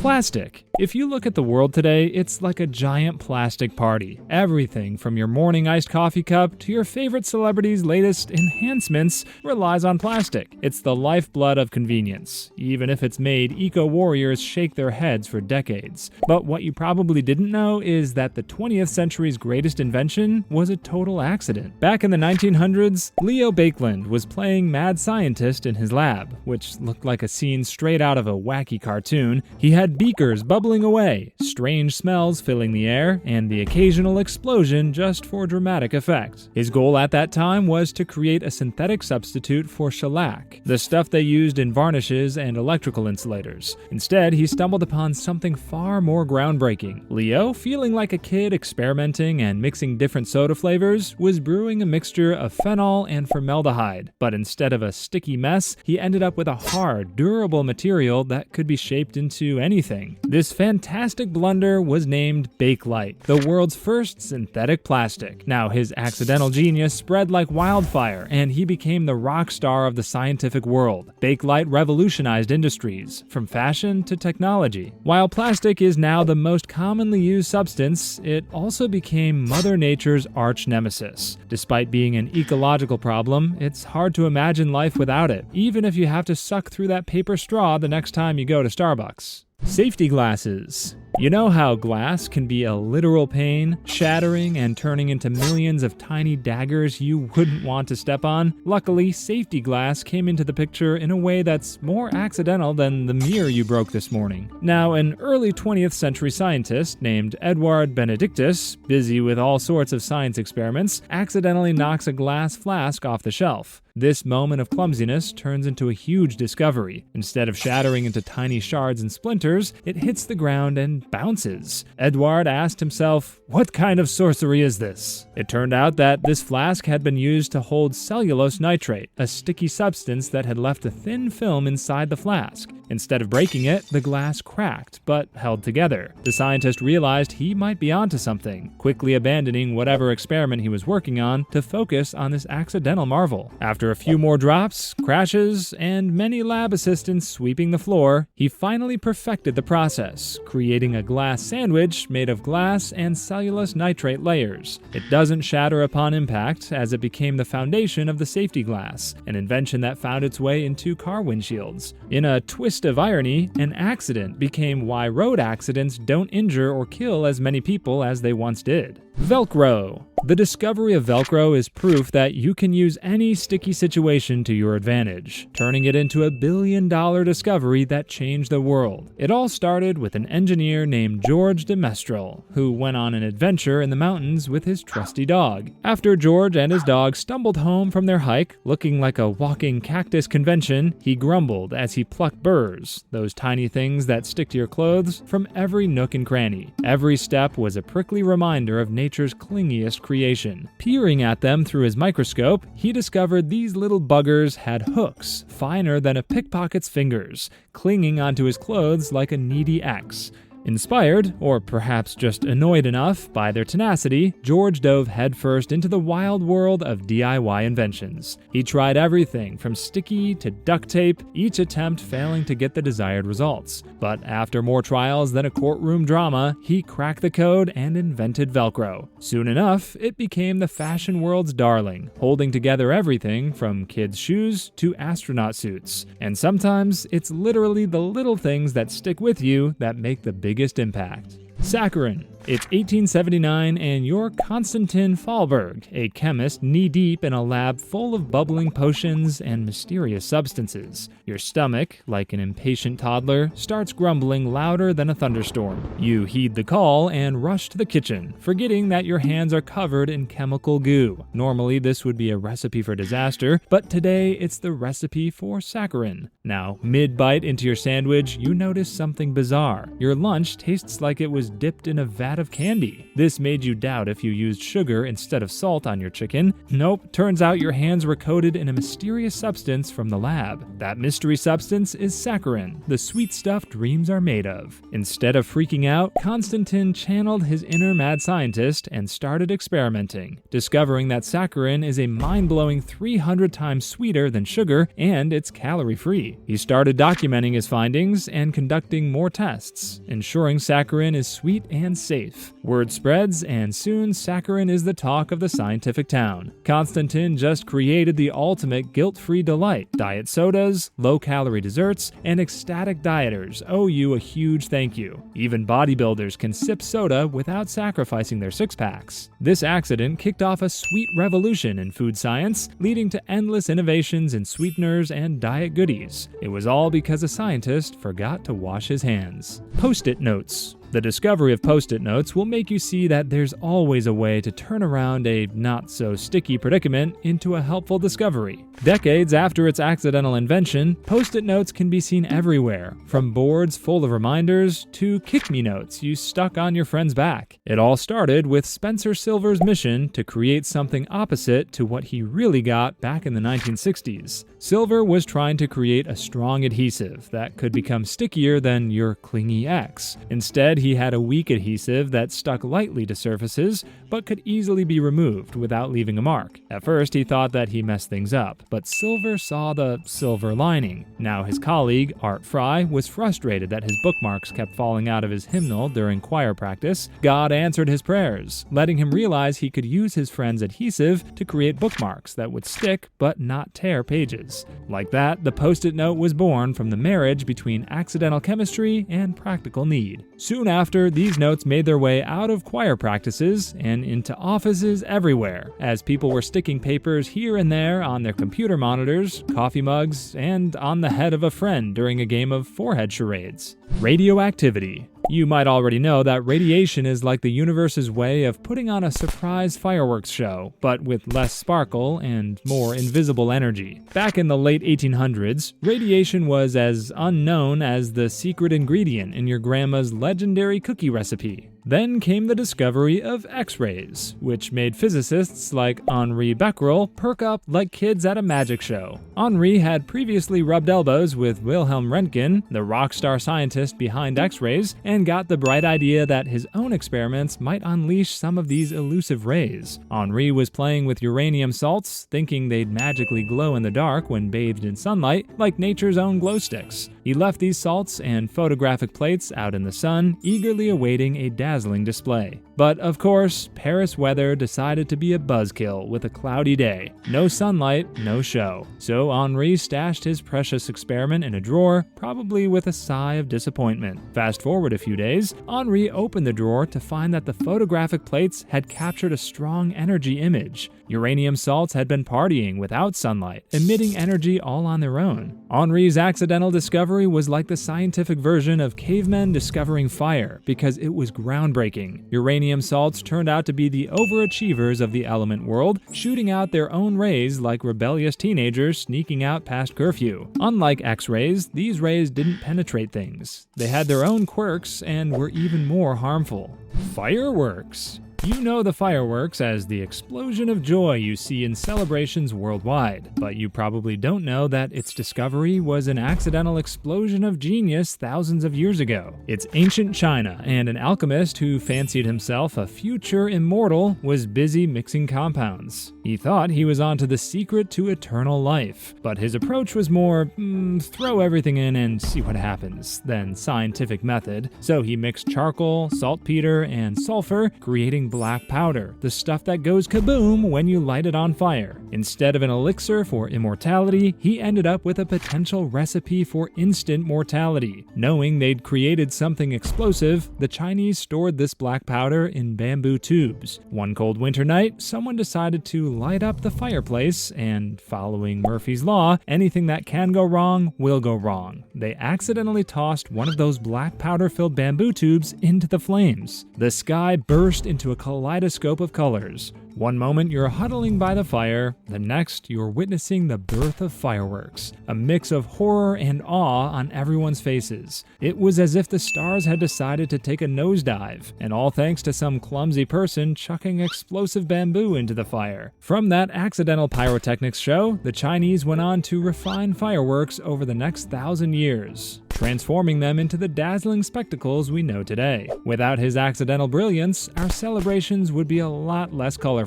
Plastic. If you look at the world today, it's like a giant plastic party. Everything from your morning iced coffee cup to your favorite celebrity's latest enhancements relies on plastic. It's the lifeblood of convenience. Even if it's made eco-warriors shake their heads for decades. But what you probably didn't know is that the 20th century's greatest invention was a total accident. Back in the 1900s, Leo Bakelite was playing mad scientist in his lab, which looked like a scene straight out of a wacky cartoon. He had beakers bubbling away, strange smells filling the air, and the occasional explosion just for dramatic effect. His goal at that time was to create a synthetic substitute for shellac, the stuff they used in varnishes and electrical insulators. Instead, he stumbled upon something far more groundbreaking. Leo, feeling like a kid experimenting and mixing different soda flavors, was brewing a mixture of phenol and formaldehyde, but instead of a sticky mess, he ended up with a hard, durable material that could be shaped into anything. This fantastic blunder was named Bakelite, the world's first synthetic plastic. Now, his accidental genius spread like wildfire, and he became the rock star of the scientific world. Bakelite revolutionized industries, from fashion to technology. While plastic is now the most commonly used substance, it also became Mother Nature's arch nemesis. Despite being an ecological problem, it's hard to imagine life without it, even if you have to suck through that paper straw the next time you go to Starbucks. Safety glasses. You know how glass can be a literal pain, shattering and turning into millions of tiny daggers you wouldn't want to step on? Luckily, safety glass came into the picture in a way that's more accidental than the mirror you broke this morning. Now, an early 20th century scientist named Edward Benedictus, busy with all sorts of science experiments, accidentally knocks a glass flask off the shelf. This moment of clumsiness turns into a huge discovery. Instead of shattering into tiny shards and splinters, it hits the ground and bounces. Edward asked himself, "What kind of sorcery is this?" It turned out that this flask had been used to hold cellulose nitrate, a sticky substance that had left a thin film inside the flask. Instead of breaking it, the glass cracked, but held together. The scientist realized he might be onto something, quickly abandoning whatever experiment he was working on to focus on this accidental marvel. After a few more drops, crashes, and many lab assistants sweeping the floor, he finally perfected the process, creating a glass sandwich made of glass and cellulose nitrate layers. It doesn't shatter upon impact, as it became the foundation of the safety glass, an invention that found its way into car windshields. In a twist of irony, an accident became why road accidents don't injure or kill as many people as they once did. Velcro. The discovery of Velcro is proof that you can use any sticky situation to your advantage, turning it into a billion-dollar discovery that changed the world. It all started with an engineer named George de Mestral, who went on an adventure in the mountains with his trusty dog. After George and his dog stumbled home from their hike, looking like a walking cactus convention, he grumbled as he plucked burrs, those tiny things that stick to your clothes, from every nook and cranny. Every step was a prickly reminder of nature's clingiest creation. Peering at them through his microscope, he discovered these little buggers had hooks finer than a pickpocket's fingers, clinging onto his clothes like a needy ex. Inspired, or perhaps just annoyed enough, by their tenacity, George dove headfirst into the wild world of DIY inventions. He tried everything from sticky to duct tape, each attempt failing to get the desired results. But after more trials than a courtroom drama, he cracked the code and invented Velcro. Soon enough, it became the fashion world's darling, holding together everything from kids' shoes to astronaut suits. And sometimes, it's literally the little things that stick with you that make the biggest impact. Sacarin. It's 1879 and you're Konstantin Fahlberg, a chemist knee-deep in a lab full of bubbling potions and mysterious substances. Your stomach, like an impatient toddler, starts grumbling louder than a thunderstorm. You heed the call and rush to the kitchen, forgetting that your hands are covered in chemical goo. Normally, this would be a recipe for disaster, but today it's the recipe for Sacarin. Now, mid-bite into your sandwich, you notice something bizarre. Your lunch tastes like it was dipped in a vat vat of candy. This made you doubt if you used sugar instead of salt on your chicken. Nope, turns out your hands were coated in a mysterious substance from the lab. That mystery substance is saccharin, the sweet stuff dreams are made of. Instead of freaking out, Konstantin channeled his inner mad scientist and started experimenting, discovering that saccharin is a mind-blowing 300 times sweeter than sugar and it's calorie-free. He started documenting his findings and conducting more tests, ensuring saccharin is sweet and safe. Word spreads, and soon saccharin is the talk of the scientific town. Konstantin just created the ultimate guilt-free delight. Diet sodas, low-calorie desserts, and ecstatic dieters owe you a huge thank you. Even bodybuilders can sip soda without sacrificing their six-packs. This accident kicked off a sweet revolution in food science, leading to endless innovations in sweeteners and diet goodies. It was all because a scientist forgot to wash his hands. Postit Notes. The discovery of Postit Notes will make you see that there's always a way to turn around a not-so-sticky predicament into a helpful discovery. Decades after its accidental invention, Postit Notes can be seen everywhere, from boards full of reminders to kick-me notes you stuck on your friend's back. It all started with Spencer Silver's mission to create something opposite to what he really got back in the 1960s. Silver was trying to create a strong adhesive that could become stickier than your clingy ex. Instead, he had a weak adhesive that stuck lightly to surfaces, but could easily be removed without leaving a mark. At first, he thought that he messed things up, but Silver saw the silver lining. Now his colleague, Art Fry, was frustrated that his bookmarks kept falling out of his hymnal during choir practice. God answered his prayers, letting him realize he could use his friend's adhesive to create bookmarks that would stick but not tear pages. Like that, the Post-it note was born from the marriage between accidental chemistry and practical need. Soon after, these notes made their way out of choir practices and into offices everywhere, as people were sticking papers here and there on their computer monitors, coffee mugs, and on the head of a friend during a game of forehead charades. Radioactivity. You might already know that radiation is like the universe's way of putting on a surprise fireworks show, but with less sparkle and more invisible energy. Back in the late 1800s, radiation was as unknown as the secret ingredient in your grandma's legendary cookie recipe. Then came the discovery of X-rays, which made physicists like Henri Becquerel perk up like kids at a magic show. Henri had previously rubbed elbows with Wilhelm Röntgen, the rock star scientist behind X-rays, and got the bright idea that his own experiments might unleash some of these elusive rays. Henri was playing with uranium salts, thinking they'd magically glow in the dark when bathed in sunlight, like nature's own glow sticks. He left these salts and photographic plates out in the sun, eagerly awaiting a dazzling display. But of course, Paris weather decided to be a buzzkill with a cloudy day. No sunlight, no show. So Henri stashed his precious experiment in a drawer, probably with a sigh of disappointment. Fast forward a few days, Henri opened the drawer to find that the photographic plates had captured a strong energy image. Uranium salts had been partying without sunlight, emitting energy all on their own. Henri's accidental discovery was like the scientific version of cavemen discovering fire, because it was groundbreaking. Uranium salts turned out to be the overachievers of the element world, shooting out their own rays like rebellious teenagers sneaking out past curfew. Unlike X-rays, these rays didn't penetrate things. They had their own quirks and were even more harmful. Fireworks. You know the fireworks as the explosion of joy you see in celebrations worldwide, but you probably don't know that its discovery was an accidental explosion of genius thousands of years ago. It's ancient China, and an alchemist who fancied himself a future immortal was busy mixing compounds. He thought he was onto the secret to eternal life, but his approach was more, throw everything in and see what happens, than scientific method. So he mixed charcoal, saltpeter, and sulfur, creating black powder, the stuff that goes kaboom when you light it on fire. Instead of an elixir for immortality, he ended up with a potential recipe for instant mortality. Knowing they'd created something explosive, the Chinese stored this black powder in bamboo tubes. One cold winter night, someone decided to light up the fireplace, and following Murphy's Law, anything that can go wrong will go wrong. They accidentally tossed one of those black powder-filled bamboo tubes into the flames. The sky burst into a kaleidoscope of colors. One moment you're huddling by the fire, the next you're witnessing the birth of fireworks, a mix of horror and awe on everyone's faces. It was as if the stars had decided to take a nosedive, and all thanks to some clumsy person chucking explosive bamboo into the fire. From that accidental pyrotechnics show, the Chinese went on to refine fireworks over the next 1,000 years, transforming them into the dazzling spectacles we know today. Without his accidental brilliance, our celebrations would be a lot less colorful.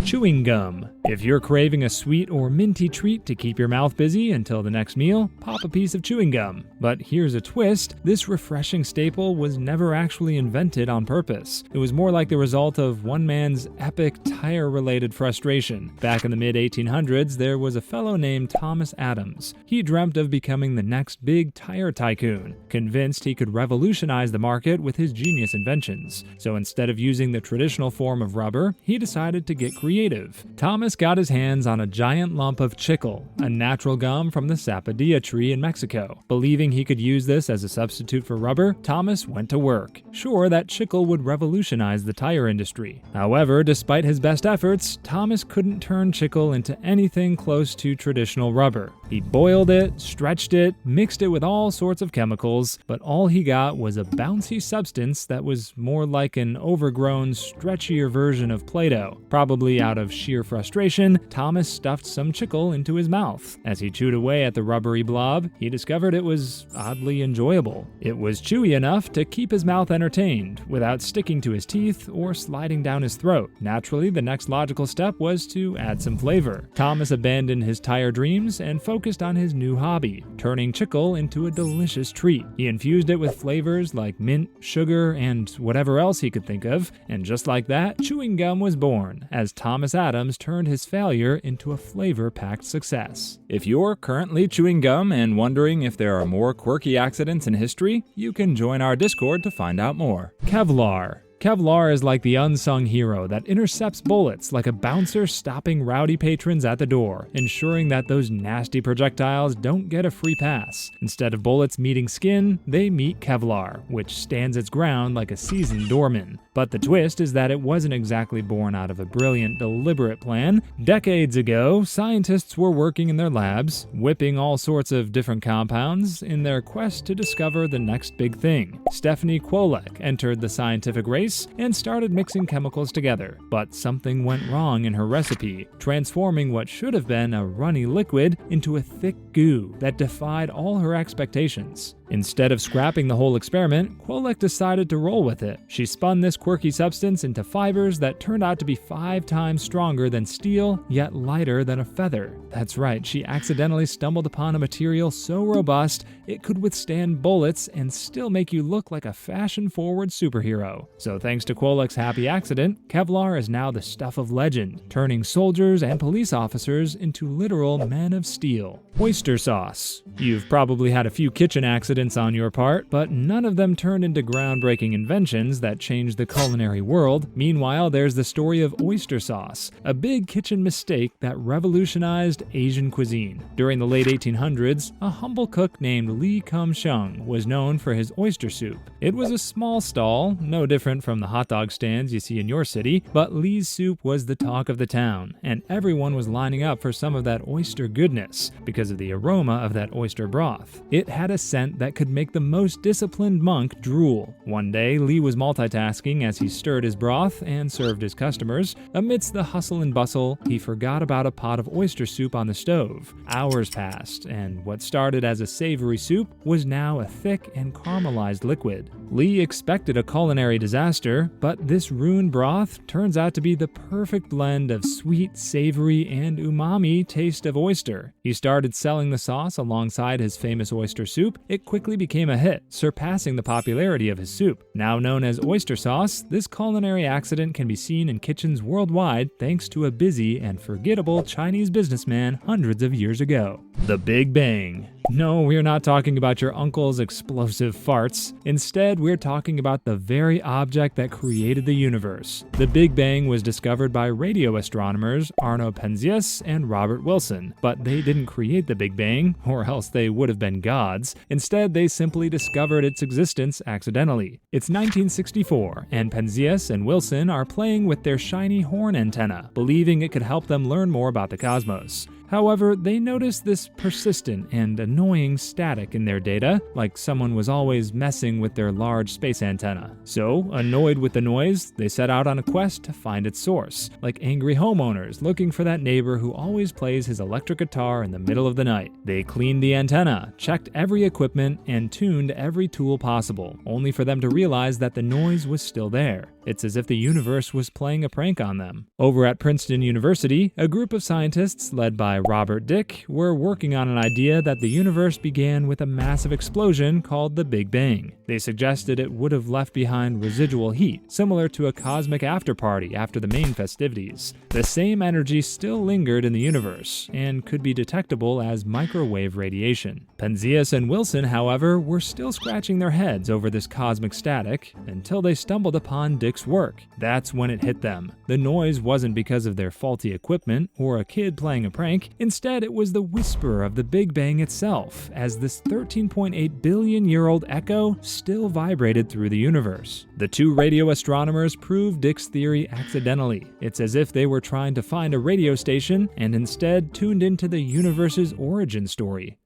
Chewing gum. If you're craving a sweet or minty treat to keep your mouth busy until the next meal, pop a piece of chewing gum. But here's a twist: this refreshing staple was never actually invented on purpose. It was more like the result of one man's epic tire-related frustration. Back in the mid-1800s, there was a fellow named Thomas Adams. He dreamt of becoming the next big tire tycoon, convinced he could revolutionize the market with his genius inventions. So instead of using the traditional form of rubber, he decided to get creative. Thomas got his hands on a giant lump of chicle, a natural gum from the sapodilla tree in Mexico. Believing he could use this as a substitute for rubber, Thomas went to work, sure that chicle would revolutionize the tire industry. However, despite his best efforts, Thomas couldn't turn chicle into anything close to traditional rubber. He boiled it, stretched it, mixed it with all sorts of chemicals, but all he got was a bouncy substance that was more like an overgrown, stretchier version of Play-Doh. Probably out of sheer frustration, Thomas stuffed some chicle into his mouth. As he chewed away at the rubbery blob, he discovered it was oddly enjoyable. It was chewy enough to keep his mouth entertained, without sticking to his teeth or sliding down his throat. Naturally, the next logical step was to add some flavor. Thomas abandoned his tire dreams and focused on his new hobby, turning chicle into a delicious treat. He infused it with flavors like mint, sugar, and whatever else he could think of, and just like that, chewing gum was born, as Thomas Adams turned his failure into a flavor-packed success. If you're currently chewing gum and wondering if there are more quirky accidents in history, you can join our Discord to find out more. Kevlar. Kevlar is like the unsung hero that intercepts bullets like a bouncer stopping rowdy patrons at the door, ensuring that those nasty projectiles don't get a free pass. Instead of bullets meeting skin, they meet Kevlar, which stands its ground like a seasoned doorman. But the twist is that it wasn't exactly born out of a brilliant, deliberate plan. Decades ago, scientists were working in their labs, whipping all sorts of different compounds in their quest to discover the next big thing. Stephanie Kwolek entered the scientific race and started mixing chemicals together, but something went wrong in her recipe, transforming what should have been a runny liquid into a thick goo that defied all her expectations. Instead of scrapping the whole experiment, Kwolek decided to roll with it. She spun this quirky substance into fibers that turned out to be 5 times stronger than steel, yet lighter than a feather. That's right, she accidentally stumbled upon a material so robust it could withstand bullets and still make you look like a fashion-forward superhero. So thanks to Kwolek's happy accident, Kevlar is now the stuff of legend, turning soldiers and police officers into literal men of steel. Oyster sauce. You've probably had a few kitchen accidents on your part, but none of them turned into groundbreaking inventions that changed the culinary world. Meanwhile, there's the story of oyster sauce, a big kitchen mistake that revolutionized Asian cuisine. During the late 1800s, a humble cook named Lee Kum-shung was known for his oyster soup. It was a small stall, no different from the hot dog stands you see in your city, but Lee's soup was the talk of the town, and everyone was lining up for some of that oyster goodness because of the aroma of that oyster broth. It had a scent that could make the most disciplined monk drool. One day, Lee was multitasking as he stirred his broth and served his customers. Amidst the hustle and bustle, he forgot about a pot of oyster soup on the stove. Hours passed, and what started as a savory soup was now a thick and caramelized liquid. Lee expected a culinary disaster, but this ruined broth turns out to be the perfect blend of sweet, savory, and umami taste of oyster. He started selling the sauce alongside his famous oyster soup. It quickly became a hit, surpassing the popularity of his soup. Now known as oyster sauce, this culinary accident can be seen in kitchens worldwide thanks to a busy and forgettable Chinese businessman hundreds of years ago. The Big Bang. No, we're not talking about your uncle's explosive farts. Instead, we're talking about the very object that created the universe. The Big Bang was discovered by radio astronomers Arno Penzias and Robert Wilson, but they didn't create the Big Bang, or else they would have been gods. Instead, they simply discovered its existence accidentally. It's 1964, and Penzias and Wilson are playing with their shiny horn antenna, believing it could help them learn more about the cosmos. However, they noticed this persistent and annoying static in their data, like someone was always messing with their large space antenna. So, annoyed with the noise, they set out on a quest to find its source, like angry homeowners looking for that neighbor who always plays his electric guitar in the middle of the night. They cleaned the antenna, checked every equipment, and tuned every tool possible, only for them to realize that the noise was still there. It's as if the universe was playing a prank on them. Over at Princeton University, a group of scientists led by Robert Dick were working on an idea that the universe began with a massive explosion called the Big Bang. They suggested it would have left behind residual heat, similar to a cosmic afterparty after the main festivities. The same energy still lingered in the universe and could be detectable as microwave radiation. Penzias and Wilson, however, were still scratching their heads over this cosmic static until they stumbled upon Dick's work. That's when it hit them. The noise wasn't because of their faulty equipment or a kid playing a prank. Instead, it was the whisper of the Big Bang itself, as this 13.8 billion-year-old echo still vibrated through the universe. The two radio astronomers proved Dick's theory accidentally. It's as if they were trying to find a radio station and instead tuned into the universe's origin story.